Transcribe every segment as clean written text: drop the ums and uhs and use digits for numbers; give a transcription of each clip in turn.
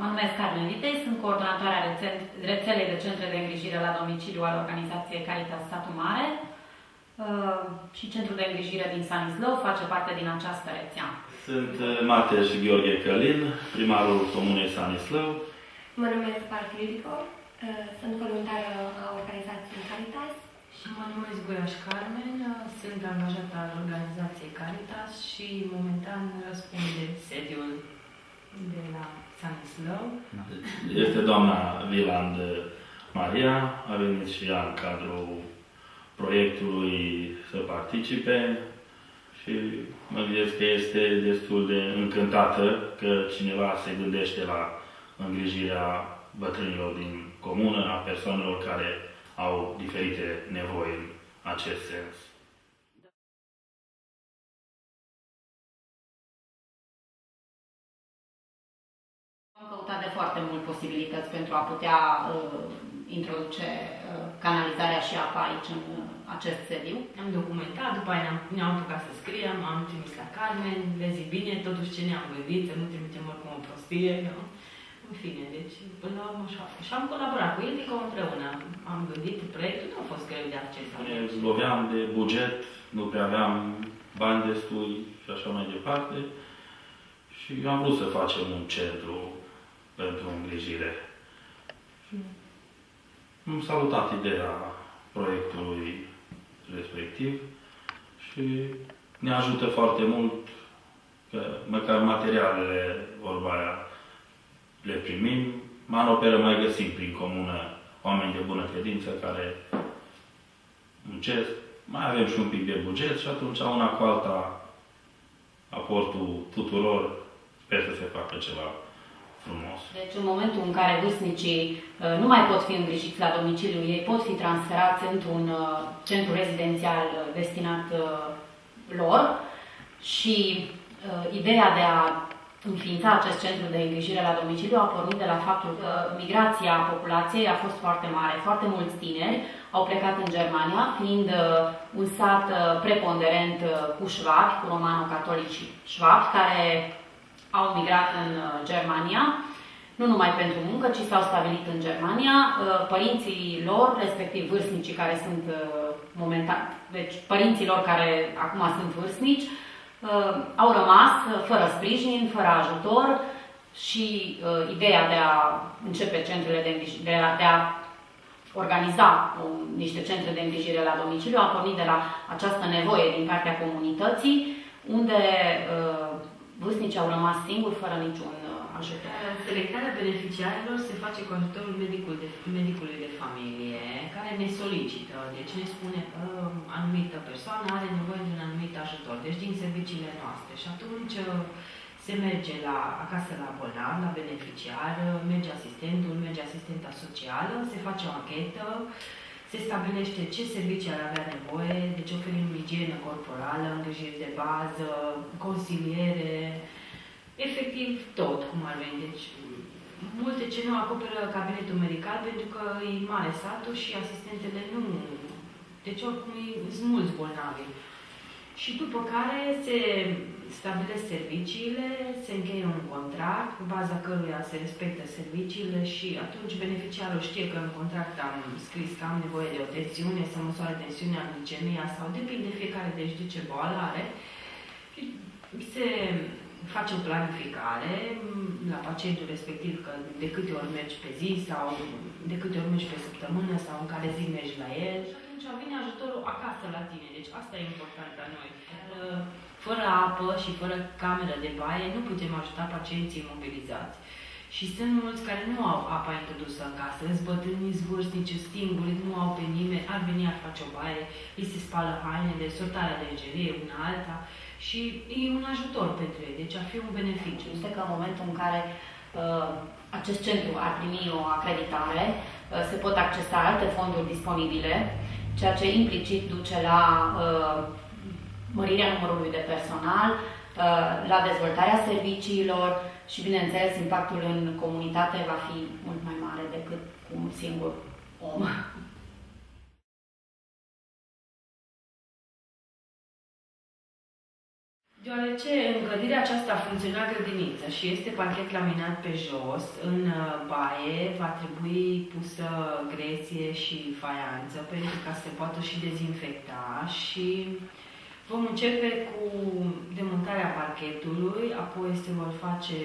Mă numesc Carmen Vitei, sunt coordonatoarea rețelei de centre de îngrijire la domiciliu al organizației Caritas Satu Mare și centrul de îngrijire din Sanislău face parte din această rețea. Sunt Mateș Gheorghe Călin, primarul Comunei Sanislău. Mă numesc Parclirico, sunt voluntară a organizației Caritas. Și mă numesc Goiaș Carmen, sunt angajată al organizației Caritas și momentan răspund de sediul de la Sanislău. Este doamna Viland Maria, a venit și ea în cadrul proiectului să participe și mă gândesc că este destul de încântată că cineva se gândește la îngrijirea bătrânilor din comună, a persoanelor care au diferite nevoi în acest sens. Am căutat de foarte mult posibilități pentru a putea introduce canalizarea și apa aici, în acest sediu. Am documentat, după aia ne-am apucat să scriem, am trimis la Carmen, vezi bine, totuși ce ne-am gândit, să nu trimitem oricum o prostie, nu? În fine, deci până la urmă așa. Și am colaborat cu Ildico împreună. Am gândit proiectul, nu a fost greu de acces. Ne loveam de buget, nu prea aveam bani destui și așa mai departe. Și am vrut să facem un centru pentru îngrijire. Am salutat ideea proiectului respectiv și ne ajută foarte mult că măcar materialele, vorba aia, le primim. Manoperă mai găsim prin comună oameni de bună credință care muncesc. Mai avem și un pic de buget și atunci una cu alta, aportul tuturor, sper să se facă ceva frumos. Deci în momentul în care vârstnicii nu mai pot fi îngrijiți la domiciliu, ei pot fi transferați într-un centru rezidențial destinat lor și ideea de a înființa acest centru de îngrijire la domiciliu a pornit de la faptul că migrația populației a fost foarte mare. Foarte mulți tineri au plecat în Germania, fiind un sat preponderent cu șvabi, cu romano-catolici șvabi, care au migrat în Germania, nu numai pentru muncă, ci s-au stabilit în Germania. Părinții lor, respectiv vârstnicii care sunt momentan, deci părinții lor care acum sunt vârstnici, au rămas fără sprijin, fără ajutor și ideea de a începe centrele de a organiza niște centre de îngrijire la domiciliu a pornit de la această nevoie din partea comunității, unde vârstnicii au rămas singuri, fără niciun ajutor. Selectarea beneficiarilor se face cu ajutorul medicului de familie, care ne solicită. Deci ne spune că anumită persoană are nevoie de un anumit ajutor, deci din serviciile noastre. Și atunci se merge acasă la bolnav, la beneficiar, merge asistentul, merge asistenta socială, se face o anchetă, se stabilește ce servicii ar avea nevoie, deci oferim igienă corporală, îngrijiri de bază, consiliere, efectiv tot cum ar veni. Deci multe ce nu acoperă cabinetul medical pentru că e mare satul și asistentele nu. Deci oricum sunt mulți bolnavi. Și după care se stabilesc serviciile, se încheie un contract, pe baza căruia se respectă serviciile și atunci beneficiarul știe că în contract am scris că am nevoie de o tensiune, să măsoare tensiunea, glicemia sau depinde fiecare deci de ce boală are. Se face o planificare la pacientul respectiv, că de câte ori mergi pe zi sau de câte ori mergi pe săptămână sau în care zi mergi la el. Și atunci vine ajutorul acasă la tine. Deci asta e important la noi. Fără apă și fără cameră de baie nu putem ajuta pacienții imobilizați. Și sunt mulți care nu au apa introdusă în casă, îți bătrâni, vârstnici, singuri, nu au pe nimeni, ar veni, ar face o baie, îi se spală hainele, sortarea de lingerie, una alta. Și e un ajutor pentru ei, deci ar fi un beneficiu. Este că în momentul în care acest centru ar primi o acreditare, se pot accesa alte fonduri disponibile, ceea ce implicit duce la mărirea numărului de personal, la dezvoltarea serviciilor și, bineînțeles, impactul în comunitate va fi mult mai mare decât cu un singur om. Deoarece încălzirea aceasta funcționa grădiniță și este parchet laminat pe jos, în baie va trebui pusă gresie și faianță pentru ca să se poată și dezinfecta și vom începe cu demontarea parchetului, apoi se vor face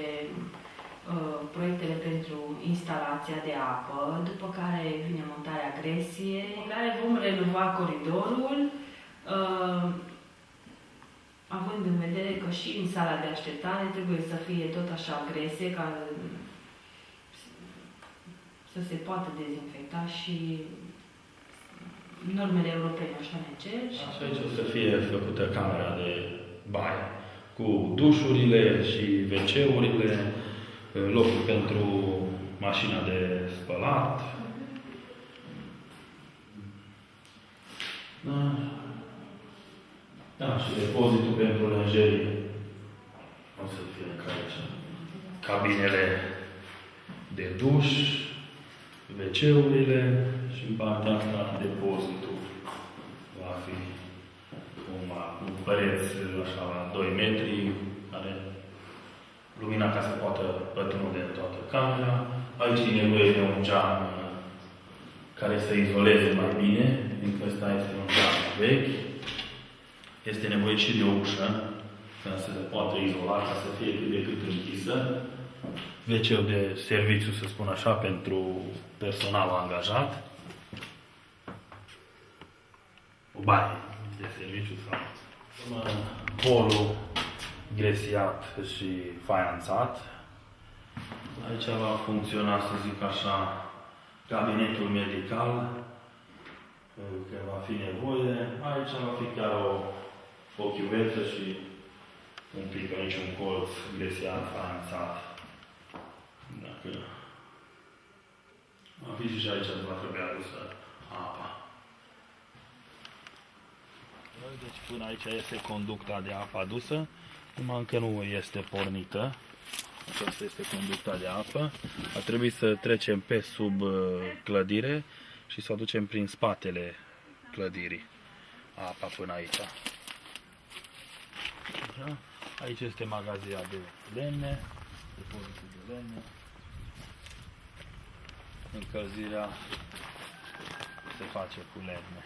proiectele pentru instalația de apă, după care vine montarea gresie, după care vom renova coridorul, având în vedere că și în sala de așteptare trebuie să fie tot așa gresie ca să se poată dezinfecta și normele europene așa ne cer. Și aici o să fie făcută camera de baie, cu dușurile și WC-urile, locul pentru mașina de spălat. Da, și depozitul pentru lenjerie. O să fie ca aici. Cabinele de duș, WC-urile și în partea asta depozitul va fi un păreț așa la 2 metri, care lumina ca să poată pătrunde în toată camera. Aici e nevoie de un geam care să izoleze mai bine, fiindcă ăsta este un geam vechi. Este nevoie și de o ușă, ca să se poată izola, ca să fie cât de cât închisă. WC-ul de serviciu, să spun așa, pentru personalul angajat. O baie de serviciu sau holul gresiat și faianțat. Aici va funcționa, să zic așa, cabinetul medical, că va fi nevoie. Aici va fi chiar o chiuvetă și un pic aici un colț gresiat, faianțat. Dacă va fi și aici va trebui adusă apa. Deci până aici este conducta de apă adusă, numai încă nu este pornită. Aceasta este conducta de apă. A trebuit să trecem pe sub clădire și să o ducem prin spatele clădirii. Apa până aici. Așa. Aici este magazia de lemne, depozitul de lemne. Încălzirea se face cu lemne.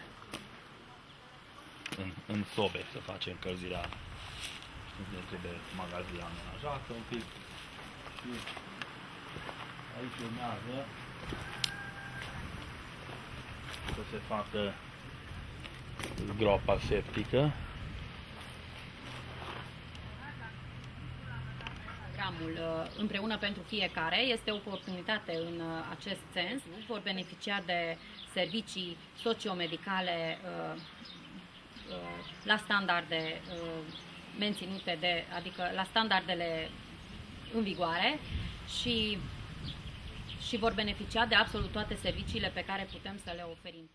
În sobe se face încălzirea. Ne trebuie magazia amenajată un pic. Și aici urmează să se facă groapa septică. Programul Împreună pentru fiecare este o oportunitate în acest sens. Vor beneficia de servicii sociomedicale la standarde menținute, adică la standardele în vigoare și vor beneficia de absolut toate serviciile pe care putem să le oferim.